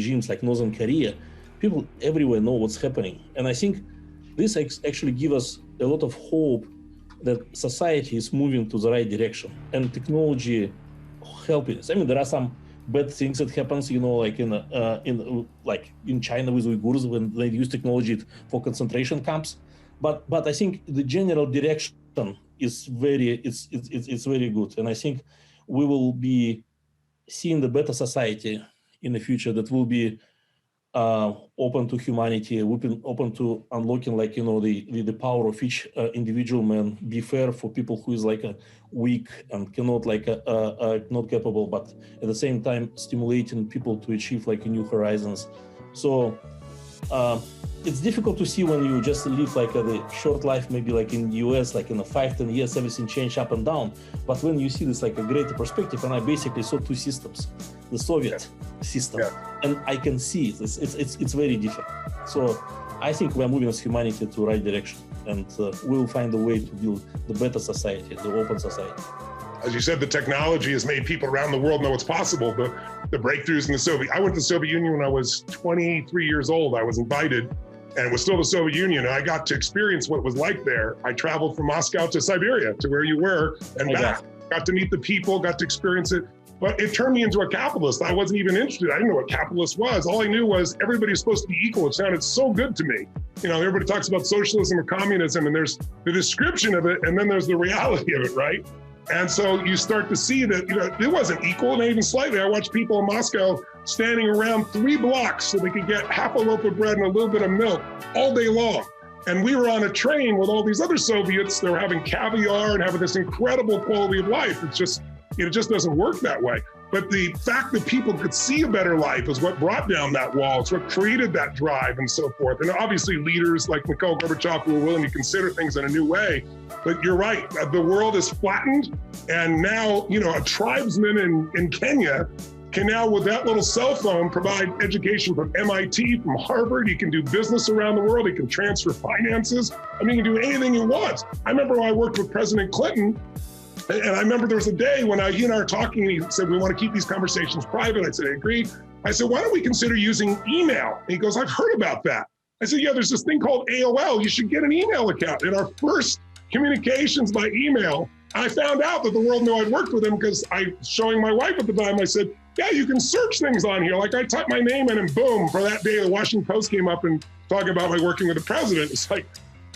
regimes like Northern Korea, people everywhere know what's happening. And I think this actually gives us a lot of hope that society is moving to the right direction and technology helping us. I mean, there are some bad things that happens, like in China with Uyghurs when they use technology for concentration camps. But I think the general direction is very good, and I think we will be seeing the better society in the future that will be open to humanity, open to unlocking the power of each individual man, be fair for people who is weak and cannot not capable, but at the same time stimulating people to achieve new horizons. So it's difficult to see when you just live the short life, maybe in the US, in 5-10 years, everything change up and down. But when you see this a greater perspective, and I basically saw two systems, the Soviet system, and I can see this, it's very different. So I think we're moving as humanity to the right direction, and we'll find a way to build the better society, the open society. As you said, the technology has made people around the world know what's possible. The breakthroughs in I went to the Soviet Union when I was 23 years old. I was invited, and it was still the Soviet Union. And I got to experience what it was like there. I traveled from Moscow to Siberia, to where you were, and back. Got to meet the people, got to experience it. But it turned me into a capitalist. I wasn't even interested. I didn't know what capitalist was. All I knew was everybody's supposed to be equal. It sounded so good to me. Everybody talks about socialism or communism, and there's the description of it, and then there's the reality of it, right? And so you start to see that, it wasn't equal, not even slightly. I watched people in Moscow standing around 3 blocks so they could get half a loaf of bread and a little bit of milk all day long. And we were on a train with all these other Soviets. They were having caviar and having this incredible quality of life. It just doesn't work that way. But the fact that people could see a better life is what brought down that wall. It's what created that drive and so forth. And obviously leaders like Mikhail Gorbachev who are willing to consider things in a new way. But you're right, the world is flattened. And now, a tribesman in Kenya can now, with that little cell phone, provide education from MIT, from Harvard. He can do business around the world. He can transfer finances. He can do anything he wants. I remember when I worked with President Clinton, and I remember there was a day when he and I were talking, and he said, we want to keep these conversations private. I said, I agree. I said, why don't we consider using email? And he goes, I've heard about that. I said, yeah, there's this thing called AOL. You should get an email account. In our first communications by email, I found out that the world knew I'd worked with him because showing my wife at the time, I said, yeah, you can search things on here. I typed my name in and boom, for that day, the Washington Post came up and talking about my working with the president. It's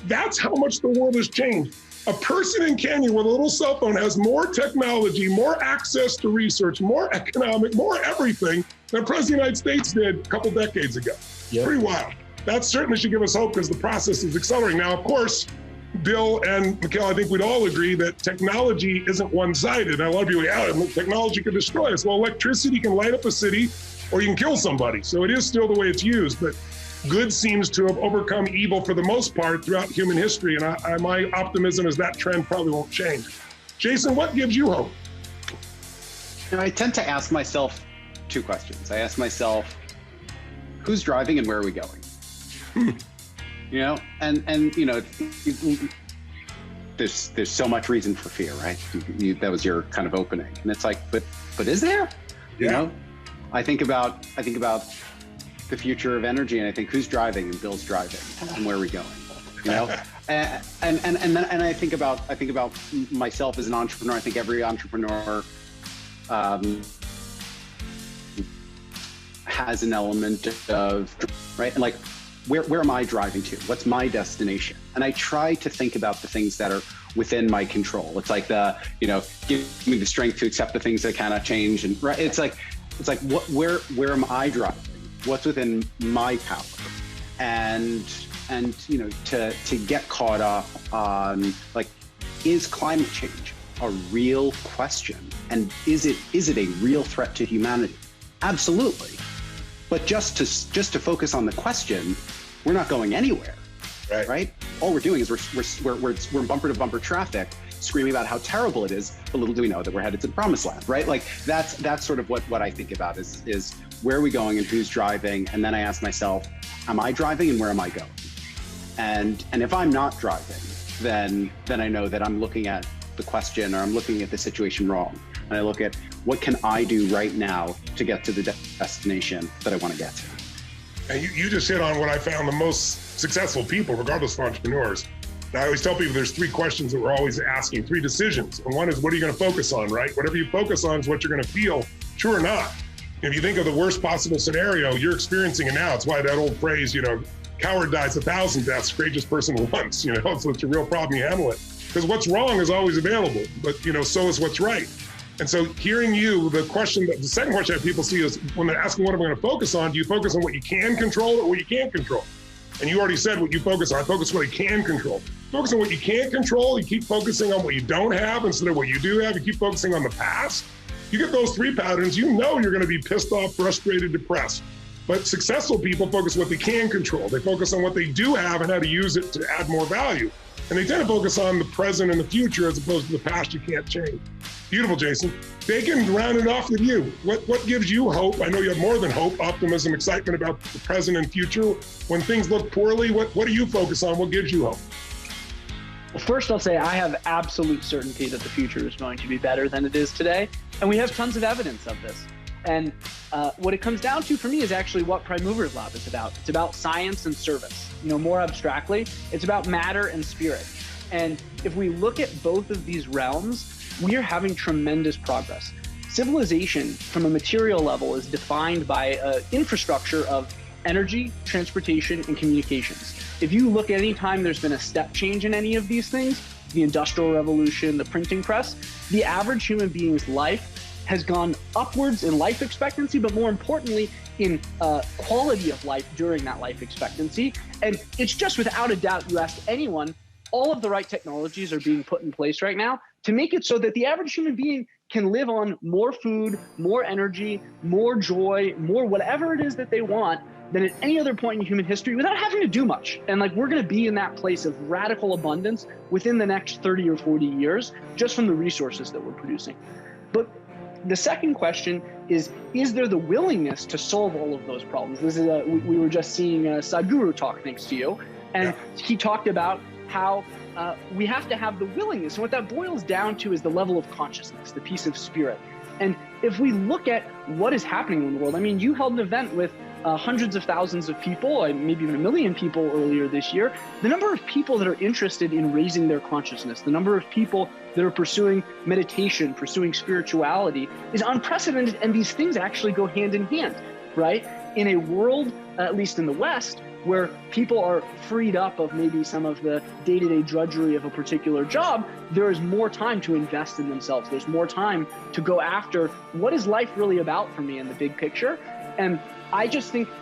that's how much the world has changed. A person in Kenya with a little cell phone has more technology, more access to research, more economic, more everything than the President of the United States did a couple decades ago. Yep. Pretty wild. That certainly should give us hope because the process is accelerating. Now, of course, Bill and Mikhail, I think we'd all agree that technology isn't one-sided. And a lot of people, technology can destroy us. Well, electricity can light up a city or you can kill somebody. So it is still the way it's used. But good seems to have overcome evil for the most part throughout human history. And my optimism is that trend probably won't change. Jason, what gives you hope? I tend to ask myself 2 questions. I ask myself, who's driving and where are we going? There's so much reason for fear, right? That was your kind of opening. And it's but is there? Yeah. I think about the future of energy, and I think who's driving, and Bill's driving, and where are we going? and then I think about myself as an entrepreneur. I think every entrepreneur has an element of, right? And where am I driving to? What's my destination? And I try to think about the things that are within my control. It's give me the strength to accept the things that cannot change. And right, where am I driving? What's within my power? And to get caught up on is climate change a real question? And is it a real threat to humanity? Absolutely. But just to focus on the question, we're not going anywhere, right? All we're doing is we're in bumper to bumper traffic, screaming about how terrible it is. But little do we know that we're headed to the promised land, right? That's sort of what I think about is where are we going and who's driving, and then I ask myself, am I driving and where am I going? And if I'm not driving, then I know that I'm looking at the question or I'm looking at the situation wrong, and I look at what can I do right now to get to the destination that I want to get to. And you just hit on what I found the most successful people, regardless of entrepreneurs. And I always tell people there's 3 questions that we're always asking, 3 decisions. And one is, what are you going to focus on, right? Whatever you focus on is what you're going to feel, true or not. If you think of the worst possible scenario, you're experiencing it now. It's why that old phrase, coward dies 1,000 deaths, courageous person once, so it's a real problem, you handle it. Because what's wrong is always available, but so is what's right. And so hearing you, the second question that people see is when they're asking what am I going to focus on, do you focus on what you can control or what you can't control? And you already said what you focus on. I focus on what you can control. Focus on what you can't control. You keep focusing on what you don't have instead of what you do have. You keep focusing on the past. You get those 3 patterns, you're going to be pissed off, frustrated, depressed. But successful people focus on what they can control. They focus on what they do have and how to use it to add more value. And they tend to focus on the present and the future as opposed to the past you can't change. Beautiful, Jason. Bacon, rounded off with you. What gives you hope? I know you have more than hope, optimism, excitement about the present and future. When things look poorly, what do you focus on? What gives you hope? Well, first I'll say I have absolute certainty that the future is going to be better than it is today. And we have tons of evidence of this. And what it comes down to for me is actually what Prime Movers Lab is about. It's about science and service. More abstractly, it's about matter and spirit. And if we look at both of these realms, we are having tremendous progress. Civilization from a material level is defined by an infrastructure of energy, transportation, and communications. If you look at any time there's been a step change in any of these things, the Industrial Revolution, the printing press, the average human being's life has gone upwards in life expectancy, but more importantly, in quality of life during that life expectancy. And it's just without a doubt, you ask anyone, all of the right technologies are being put in place right now to make it so that the average human being can live on more food, more energy, more joy, more whatever it is that they want than at any other point in human history without having to do much. And we're going to be in that place of radical abundance within the next 30 or 40 years, just from the resources that we're producing. But the second question is there the willingness to solve all of those problems? This is we were just seeing Sadhguru talk next to you, and he talked about how we have to have the willingness. And what that boils down to is the level of consciousness, the piece of spirit. And if we look at what is happening in the world, you held an event with hundreds of thousands of people, maybe even 1 million people earlier this year. The number of people that are interested in raising their consciousness, the number of people that are pursuing meditation, pursuing spirituality is unprecedented. And these things actually go hand in hand, right? In a world, at least in the West, where people are freed up of maybe some of the day-to-day drudgery of a particular job, there is more time to invest in themselves. There's more time to go after what is life really about for me in the big picture. And I just think